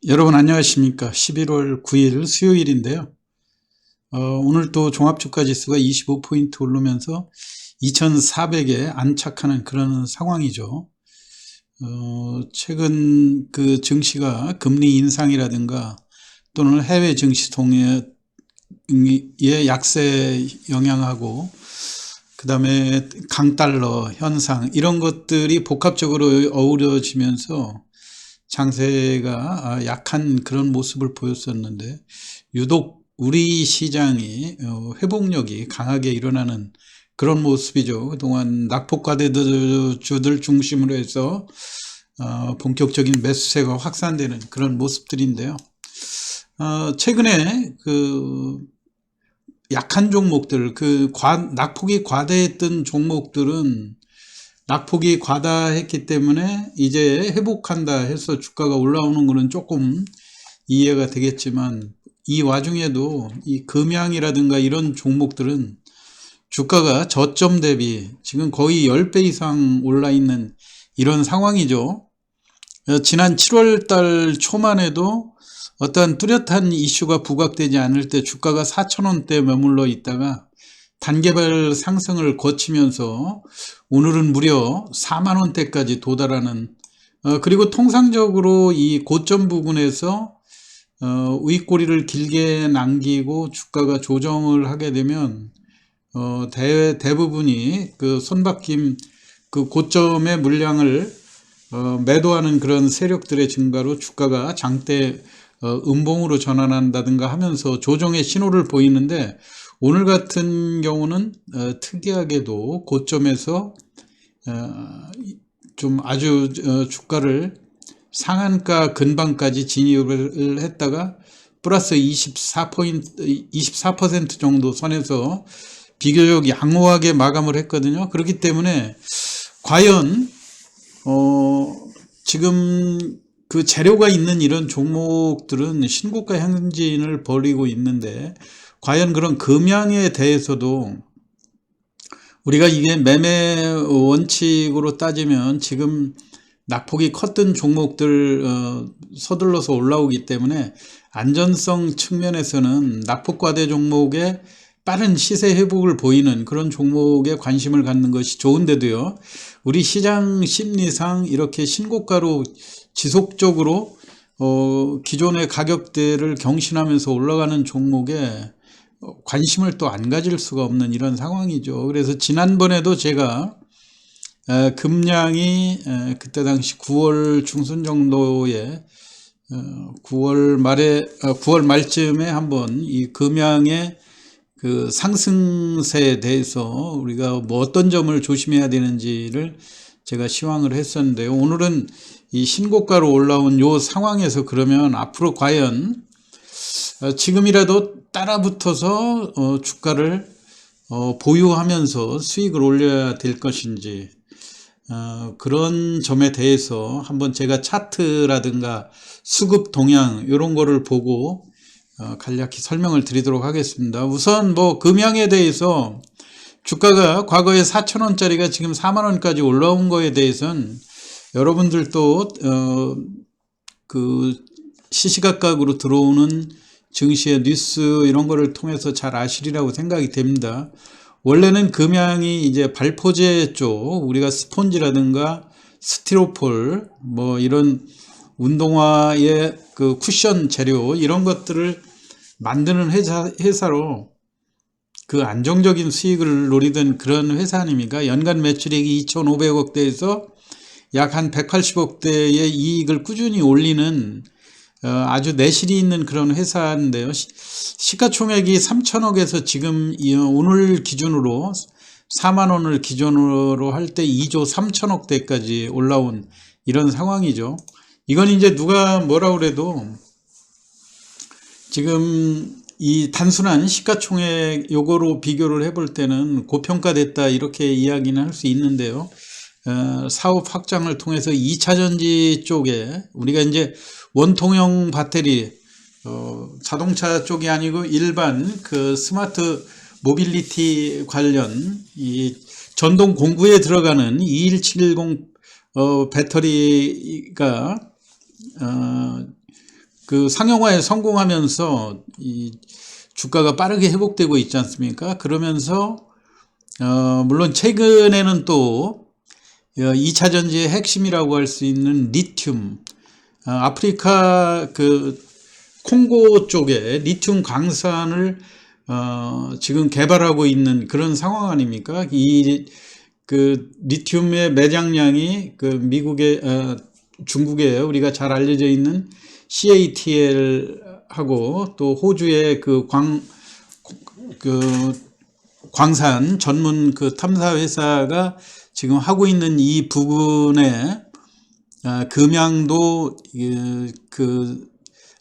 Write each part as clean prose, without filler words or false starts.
여러분 안녕하십니까. 11월 9일 수요일인데요. 오늘 또 종합주가지수가 25포인트 오르면서 2400에 안착하는 그런 상황이죠. 최근 그 증시가 금리 인상이라든가 또는 해외 증시 동의의 약세 영향하고 그 다음에 강달러 현상 이런 것들이 복합적으로 어우러지면서 장세가 약한 그런 모습을 보였었는데 유독 우리 시장이 회복력이 강하게 일어나는 그런 모습이죠. 그동안 낙폭과대주들 중심으로 해서 본격적인 매수세가 확산되는 그런 모습들인데요. 최근에 그 약한 종목들, 낙폭이 과다했던 종목들은 낙폭이 과다했기 때문에 이제 회복한다 해서 주가가 올라오는 것은 조금 이해가 되겠지만 이 와중에도 이 금양이라든가 이런 종목들은 주가가 저점 대비 지금 거의 10배 이상 올라 있는 이런 상황이죠. 지난 7월 달 초만 해도 어떠한 뚜렷한 이슈가 부각되지 않을 때 주가가 4,000원대에 머물러 있다가 단계별 상승을 거치면서 오늘은 무려 4만원대까지 도달하는 그리고 통상적으로 이 고점 부근에서 윗꼬리를 길게 남기고 주가가 조정을 하게 되면 대부분이 그 손바뀜 그 고점의 물량을 매도하는 그런 세력들의 증가로 주가가 장대 음봉으로 전환한다든가 하면서 조정의 신호를 보이는데 오늘 같은 경우는 특이하게도 고점에서 좀 아주 주가를 상한가 근방까지 진입을 했다가 플러스 24% 정도 선에서 비교적 양호하게 마감을 했거든요. 그렇기 때문에 과연 지금 그 재료가 있는 이런 종목들은 신고가 행진을 벌이고 있는데 과연 그런 금양에 대해서도 우리가 이게 매매 원칙으로 따지면 지금 낙폭이 컸던 종목들 서둘러서 올라오기 때문에 안전성 측면에서는 낙폭과대 종목의 빠른 시세 회복을 보이는 그런 종목에 관심을 갖는 것이 좋은데도요, 우리 시장 심리상 이렇게 신고가로 지속적으로 기존의 가격대를 경신하면서 올라가는 종목에 관심을 또 안 가질 수가 없는 이런 상황이죠. 그래서 지난번에도 제가 금량이 그때 당시 9월 중순 정도에 9월 말에 9월 말쯤에 한번 이 금양의 그 상승세에 대해서 우리가 뭐 어떤 점을 조심해야 되는지를 제가 시황을 했었는데요. 오늘은 이 신고가로 올라온 요 상황에서 그러면 앞으로 과연 지금이라도 따라붙어서 주가를 보유하면서 수익을 올려야 될 것인지 그런 점에 대해서 한번 제가 차트라든가 수급 동향 이런 거를 보고 간략히 설명을 드리도록 하겠습니다. 우선 뭐 금양에 대해서 주가가 과거에 4,000원짜리가 지금 4만원까지 올라온 거에 대해서는 여러분들도 그 시시각각으로 들어오는 증시의 뉴스 이런 거를 통해서 잘 아시리라고 생각이 됩니다. 원래는 금양이 이제 발포제 쪽, 우리가 스폰지라든가 스티로폴 뭐 이런 운동화의 그 쿠션 재료 이런 것들을 만드는 회사로 그 안정적인 수익을 노리던 그런 회사 아닙니까? 연간 매출액이 2,500억대에서 약 한 180억대의 이익을 꾸준히 올리는 아주 내실이 있는 그런 회사인데요. 시가총액이 3천억에서 지금 오늘 기준으로 4만원을 기준으로 할 때 2조 3천억대까지 올라온 이런 상황이죠. 이건 이제 누가 뭐라 그래도 지금 이 단순한 시가총액 요거로 비교를 해볼 때는 고평가됐다 이렇게 이야기는 할 수 있는데요. 사업 확장을 통해서 2차전지 쪽에 우리가 이제 원통형 배터리 자동차 쪽이 아니고 일반 그 스마트 모빌리티 관련 이 전동 공구에 들어가는 2170 배터리가 그 상용화에 성공하면서 이 주가가 빠르게 회복되고 있지 않습니까? 그러면서 물론 최근에는 또 2차 전지의 핵심이라고 할 수 있는 리튬, 아프리카 그 콩고 쪽에 리튬 광산을 지금 개발하고 있는 그런 상황 아닙니까? 이 그 리튬의 매장량이 그 미국의 중국에 우리가 잘 알려져 있는 CATL하고 또 호주의 그 광산 전문 그 탐사 회사가 지금 하고 있는 이 부분에 금양도 그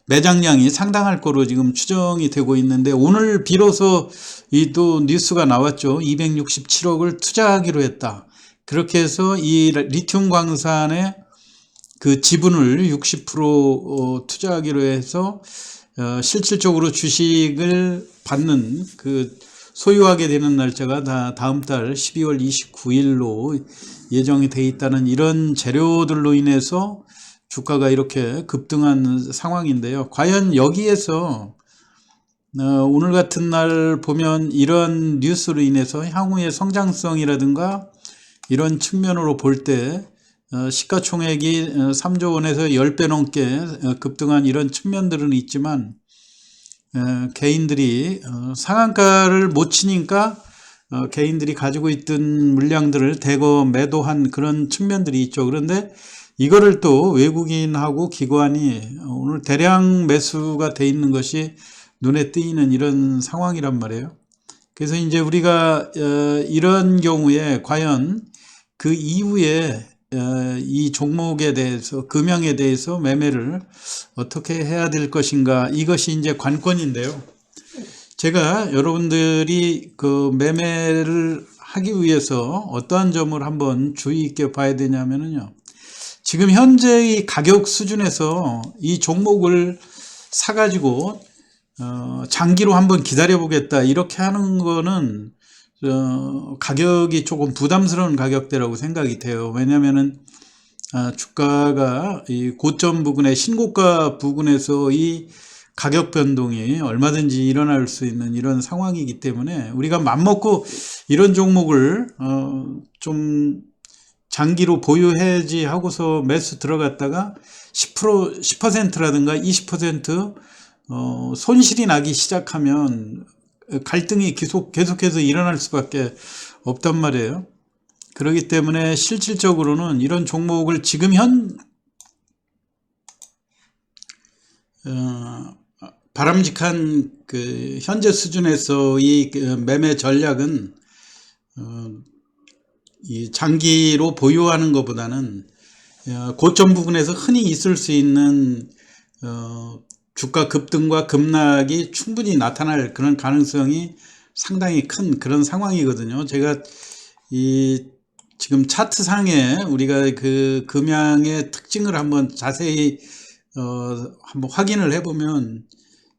매장량이 상당할 거로 지금 추정이 되고 있는데, 오늘 비로소 이 또 뉴스가 나왔죠. 267억을 투자하기로 했다. 그렇게 해서 이 리튬 광산에 그 지분을 60% 투자하기로 해서 실질적으로 주식을 받는 그 소유하게 되는 날짜가 다음 달 12월 29일로 예정이 돼 있다는 이런 재료들로 인해서 주가가 이렇게 급등한 상황인데요. 과연 여기에서 오늘 같은 날 보면 이런 뉴스로 인해서 향후의 성장성이라든가 이런 측면으로 볼 때 시가총액이 3조 원에서 10배 넘게 급등한 이런 측면들은 있지만, 개인들이 상한가를 못 치니까 개인들이 가지고 있던 물량들을 대거 매도한 그런 측면들이 있죠. 그런데 이거를 또 외국인하고 기관이 오늘 대량 매수가 돼 있는 것이 눈에 띄는 이런 상황이란 말이에요. 그래서 이제 우리가 이런 경우에 과연 그 이후에 이 종목에 대해서, 금양에 대해서 매매를 어떻게 해야 될 것인가, 이것이 이제 관건인데요. 제가 여러분들이 그 매매를 하기 위해서 어떠한 점을 한번 주의 있게 봐야 되냐면요, 지금 현재의 가격 수준에서 이 종목을 사가지고 장기로 한번 기다려 보겠다 이렇게 하는 거는 가격이 조금 부담스러운 가격대라고 생각이 돼요. 왜냐하면은 주가가 이 고점 부근에, 신고가 부근에서 이 가격 변동이 얼마든지 일어날 수 있는 이런 상황이기 때문에 우리가 맘먹고 이런 종목을 좀 장기로 보유해야지 하고서 매수 들어갔다가 10%라든가 20% 손실이 나기 시작하면 갈등이 계속해서 일어날 수밖에 없단 말이에요. 그렇기 때문에 실질적으로는 이런 종목을 지금 바람직한 그 현재 수준에서 이 매매 전략은 이 장기로 보유하는 것보다는 고점 부분에서 흔히 있을 수 있는 주가 급등과 급락이 충분히 나타날 그런 가능성이 상당히 큰 그런 상황이거든요. 제가 지금 차트상에 우리가 그 금양의 특징을 한번 자세히 한번 확인을 해보면,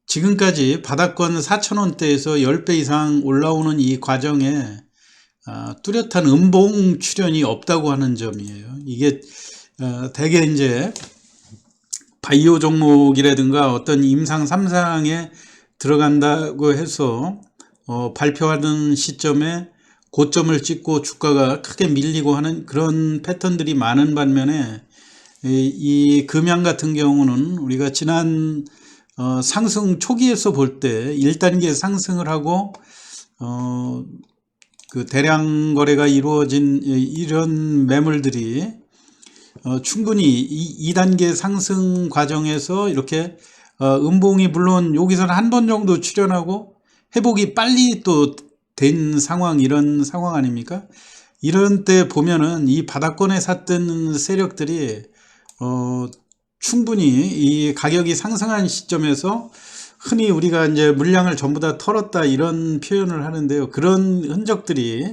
지금까지 바닥권 4,000원대에서 10배 이상 올라오는 이 과정에 뚜렷한 음봉 출현이 없다고 하는 점이에요. 이게 대개 이제 바이오 종목이라든가 어떤 임상 3상에 들어간다고 해서 발표하는 시점에 고점을 찍고 주가가 크게 밀리고 하는 그런 패턴들이 많은 반면에, 이 금양 같은 경우는 우리가 지난 상승 초기에서 볼 때 1단계 상승을 하고 그 대량 거래가 이루어진 이런 매물들이 충분히 2단계 상승 과정에서 이렇게 음봉이 물론 여기서는 한 번 정도 출현하고 회복이 빨리 또 된 상황, 이런 상황 아닙니까? 이런 때 보면은 이 바닥권에 샀던 세력들이 충분히 이 가격이 상승한 시점에서 흔히 우리가 이제 물량을 전부 다 털었다 이런 표현을 하는데요. 그런 흔적들이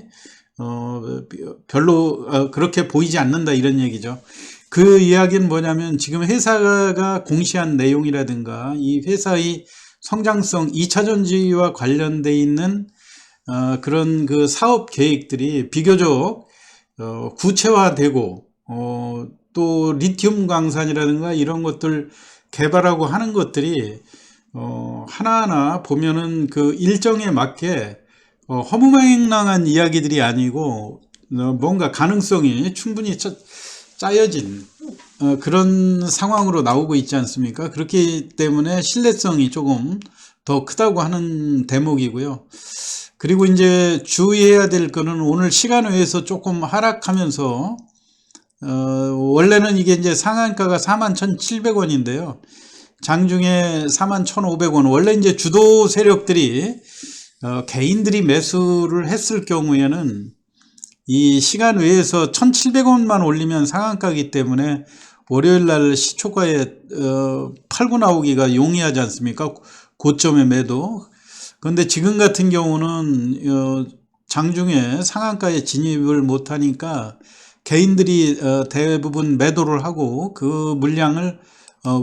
별로 그렇게 보이지 않는다 이런 얘기죠. 그 이야기는 뭐냐면, 지금 회사가 공시한 내용이라든가 이 회사의 성장성, 2차 전지와 관련돼 있는 그런 그 사업 계획들이 비교적 구체화되고 또 리튬 광산이라든가 이런 것들 개발하고 하는 것들이 하나하나 보면은 그 일정에 맞게 허무맹랑한 이야기들이 아니고 뭔가 가능성이 충분히 짜여진 그런 상황으로 나오고 있지 않습니까? 그렇기 때문에 신뢰성이 조금 더 크다고 하는 대목이고요. 그리고 이제 주의해야 될 거는 오늘 시간 외에서 조금 하락하면서 원래는 이게 이제 상한가가 41,700원인데요. 장중에 41,500원. 원래 이제 주도 세력들이 개인들이 매수를 했을 경우에는 이 시간 외에서 1,700원만 올리면 상한가이기 때문에 월요일 날 시초가에 팔고 나오기가 용이하지 않습니까? 고점의 매도. 그런데 지금 같은 경우는 장중에 상한가에 진입을 못하니까 개인들이 대부분 매도를 하고 그 물량을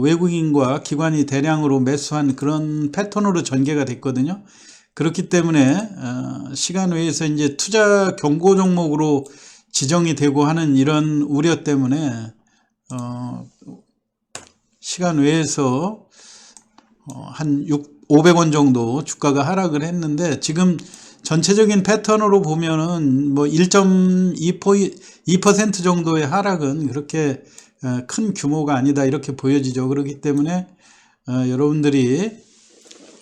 외국인과 기관이 대량으로 매수한 그런 패턴으로 전개가 됐거든요. 그렇기 때문에 시간 외에서 이제 투자 경고 종목으로 지정이 되고 하는 이런 우려 때문에 시간 외에서 한 500원 정도 주가가 하락을 했는데 지금 전체적인 패턴으로 보면은 뭐 1.2% 정도의 하락은 그렇게 큰 규모가 아니다 이렇게 보여지죠. 그렇기 때문에 여러분들이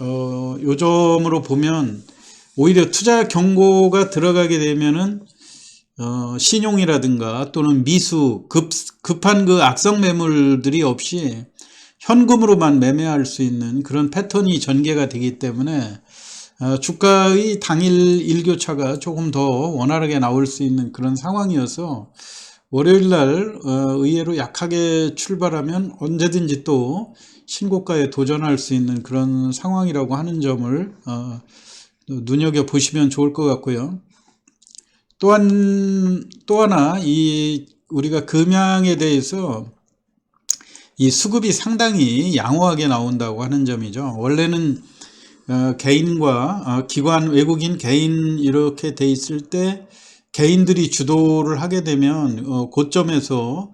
요점으로 보면 오히려 투자 경고가 들어가게 되면은 신용이라든가 또는 미수 급한 그 악성 매물들이 없이 현금으로만 매매할 수 있는 그런 패턴이 전개가 되기 때문에 주가의 당일 일교차가 조금 더 원활하게 나올 수 있는 그런 상황이어서 월요일날 의외로 약하게 출발하면 언제든지 또 신고가에 도전할 수 있는 그런 상황이라고 하는 점을 눈여겨보시면 좋을 것 같고요. 또 하나 우리가 금양에 대해서 이 수급이 상당히 양호하게 나온다고 하는 점이죠. 원래는 개인과 기관, 외국인, 개인 이렇게 돼 있을 때 개인들이 주도를 하게 되면 고점에서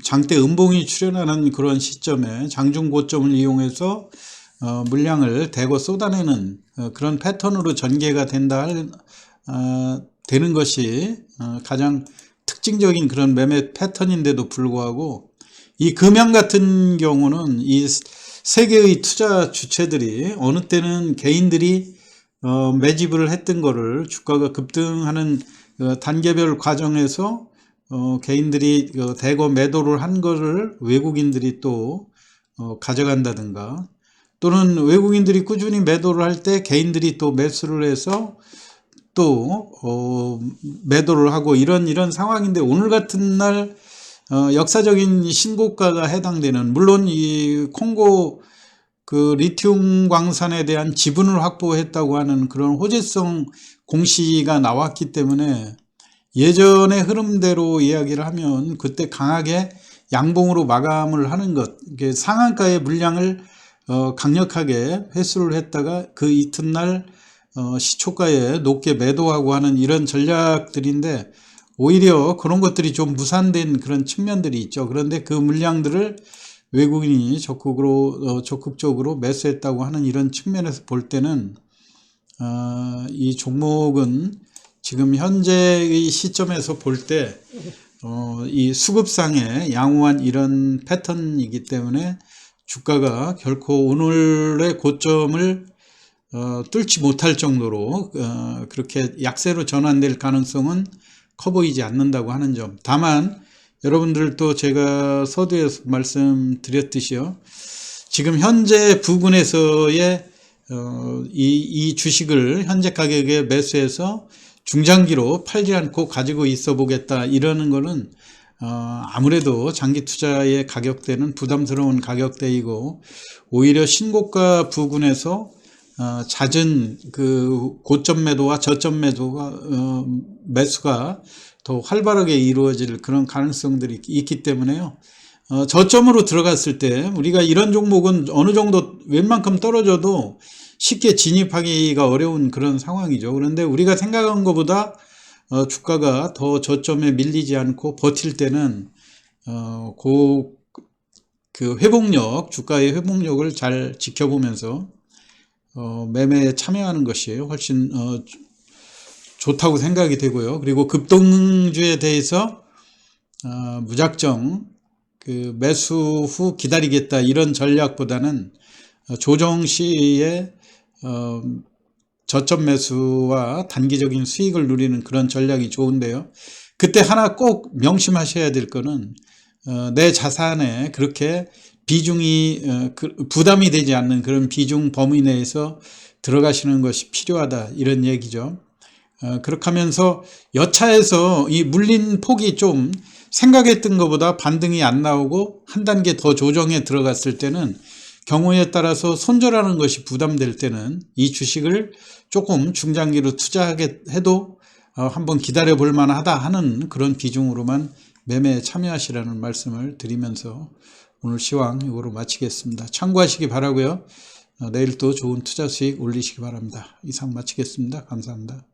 장대 음봉이 출현하는 그런 시점에 장중 고점을 이용해서 물량을 대거 쏟아내는 그런 패턴으로 전개가 되는 것이 가장 특징적인 그런 매매 패턴인데도 불구하고 이 금양 같은 경우는 이 세계의 투자 주체들이 어느 때는 개인들이 매집을 했던 거를 주가가 급등하는 단계별 과정에서 개인들이 대거 매도를 한 거를 외국인들이 또 가져간다든가 또는 외국인들이 꾸준히 매도를 할 때 개인들이 또 매수를 해서 또 매도를 하고 이런 상황인데 오늘 같은 날 역사적인 신고가가 해당되는 물론 이 콩고 그 리튬 광산에 대한 지분을 확보했다고 하는 그런 호재성 공시가 나왔기 때문에 예전의 흐름대로 이야기를 하면 그때 강하게 양봉으로 마감을 하는 것, 상한가의 물량을 강력하게 회수를 했다가 그 이튿날 시초가에 높게 매도하고 하는 이런 전략들인데 오히려 그런 것들이 좀 무산된 그런 측면들이 있죠. 그런데 그 물량들을 외국인이 적극적으로 매수했다고 하는 이런 측면에서 볼 때는 이 종목은 지금 현재의 시점에서 볼 때 이 수급상의 양호한 이런 패턴이기 때문에 주가가 결코 오늘의 고점을 뚫지 못할 정도로 그렇게 약세로 전환될 가능성은 커 보이지 않는다고 하는 점. 다만 여러분들도 제가 서두에서 말씀드렸듯이요. 지금 현재 부근에서의 이 주식을 현재 가격에 매수해서 중장기로 팔지 않고 가지고 있어 보겠다 이러는 거는 아무래도 장기 투자의 가격대는 부담스러운 가격대이고 오히려 신고가 부근에서 잦은 그 고점 매도와 저점 매수가 더 활발하게 이루어질 그런 가능성들이 있기 때문에요. 저점으로 들어갔을 때 우리가 이런 종목은 어느 정도 웬만큼 떨어져도 쉽게 진입하기가 어려운 그런 상황이죠. 그런데 우리가 생각한 것보다 주가가 더 저점에 밀리지 않고 버틸 때는 그 회복력, 주가의 회복력을 잘 지켜보면서 매매에 참여하는 것이 훨씬 좋다고 생각이 되고요. 그리고 급등주에 대해서 무작정 그 매수 후 기다리겠다 이런 전략보다는 조정 시에 저점 매수와 단기적인 수익을 누리는 그런 전략이 좋은데요. 그때 하나 꼭 명심하셔야 될 거는 내 자산에 그렇게 비중이 부담이 되지 않는 그런 비중 범위 내에서 들어가시는 것이 필요하다 이런 얘기죠. 그렇게 하면서 여차에서 이 물린 폭이 좀 생각했던 것보다 반등이 안 나오고 한 단계 더 조정에 들어갔을 때는 경우에 따라서 손절하는 것이 부담될 때는 이 주식을 조금 중장기로 투자하게 해도 한번 기다려 볼 만하다 하는 그런 비중으로만 매매에 참여하시라는 말씀을 드리면서 오늘 시황 이거로 마치겠습니다. 참고하시기 바라고요. 내일 또 좋은 투자 수익 올리시기 바랍니다. 이상 마치겠습니다. 감사합니다.